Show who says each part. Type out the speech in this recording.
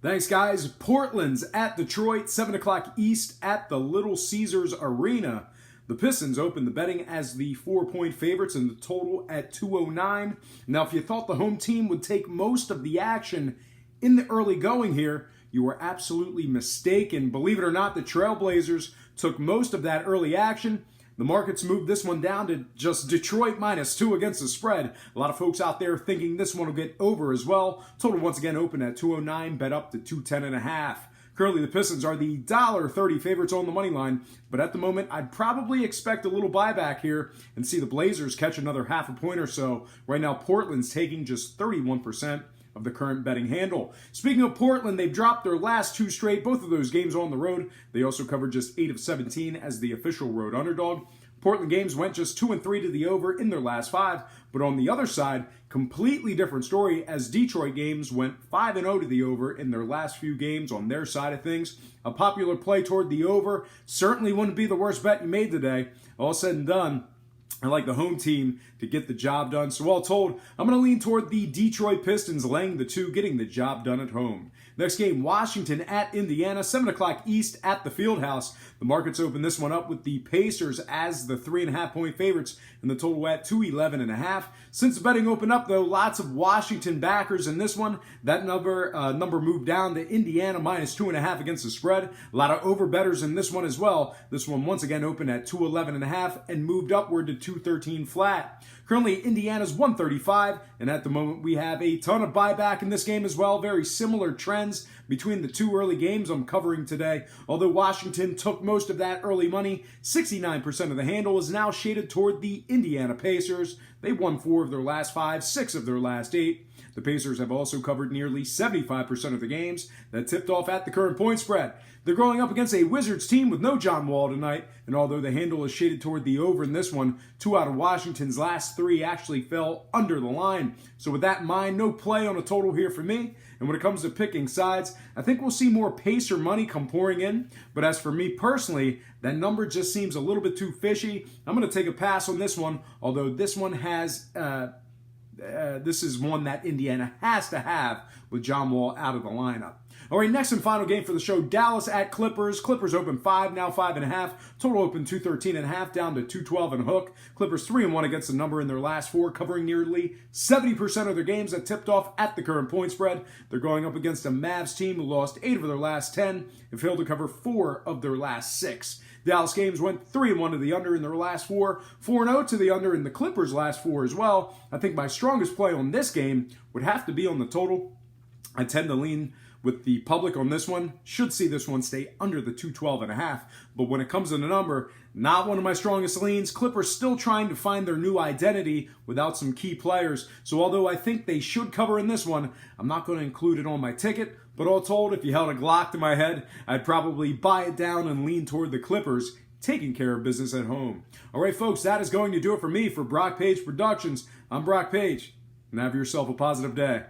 Speaker 1: Thanks, guys. Portland's at Detroit, 7 o'clock East at the Little Caesars Arena. The Pistons opened the betting as the 4-point favorites and the total at 209. Now, if you thought the home team would take most of the action in the early going here, you were absolutely mistaken. Believe it or not, the Trailblazers took most of that early action. The markets moved this one down to just Detroit -2 against the spread. A lot of folks out there thinking this one will get over as well. Total once again open at 209, bet up to 210.5. Currently, the Pistons are the $1.30 favorites on the money line, but at the moment, I'd probably expect a little buyback here and see the Blazers catch another half a point or so. Right now, Portland's taking just 31% of the current betting handle. Speaking of Portland, they've dropped their last two straight, both of those games on the road. They also covered just 8 of 17 as the official road underdog. Portland games went just 2-3 to the over in their last 5, but on the other side, completely different story as Detroit games went 5-0 to the over in their last few games on their side of things. A popular play toward the over certainly wouldn't be the worst bet you made today. All said and done, I like the home team to get the job done. So all told, I'm going to lean toward the Detroit Pistons laying the 2, getting the job done at home. Next game, Washington at Indiana, 7 o'clock East at the Fieldhouse. The markets open this one up with the Pacers as the 3.5-point favorites and the total at 211.5. Since the betting opened up, though, lots of Washington backers in this one. That number moved down to Indiana -2.5 against the spread. A lot of overbettors in this one as well. This one once again opened at 211.5 and moved upward to 213 flat. Currently, Indiana's 135, and at the moment we have a ton of buyback in this game as well. Very similar trends between the two early games I'm covering today. Although Washington took most of that early money, 69% of the handle is now shaded toward the Indiana Pacers. They've won 4 of their last 5, 6 of their last 8. The Pacers have also covered nearly 75% of the games that tipped off at the current point spread. They're going up against a Wizards team with no John Wall tonight, and although the handle is shaded toward the over in this one, 2 out of Washington's last 3 actually fell under the line. So with that in mind, no play on a total here for me. And when it comes to picking sides, I think we'll see more Pacer money come pouring in. But as for me personally, that number just seems a little bit too fishy. I'm going to take a pass on this one, although this one has... this is one that Indiana has to have with John Wall out of the lineup. All right, next and final game for the show, Dallas at Clippers. Clippers open 5, now 5.5. Total open 213.5, down to 212 and hook. Clippers 3-1 against the number in their last 4, covering nearly 70% of their games that tipped off at the current point spread. They're going up against a Mavs team who lost 8 of their last 10 and failed to cover 4 of their last 6. Dallas games went 3-1 to the under in their last 4, 4-0 to the under in the Clippers' last 4 as well. I think my strongest play on this game would have to be on the total. I tend to lean with the public on this one. Should see this one stay under the 212.5. But when it comes to the number, not one of my strongest leans. Clippers still trying to find their new identity without some key players. So although I think they should cover in this one, I'm not going to include it on my ticket. But all told, if you held a Glock to my head, I'd probably buy it down and lean toward the Clippers, taking care of business at home. All right, folks, that is going to do it for me. For Brock Page Productions, I'm Brock Page, and have yourself a positive day.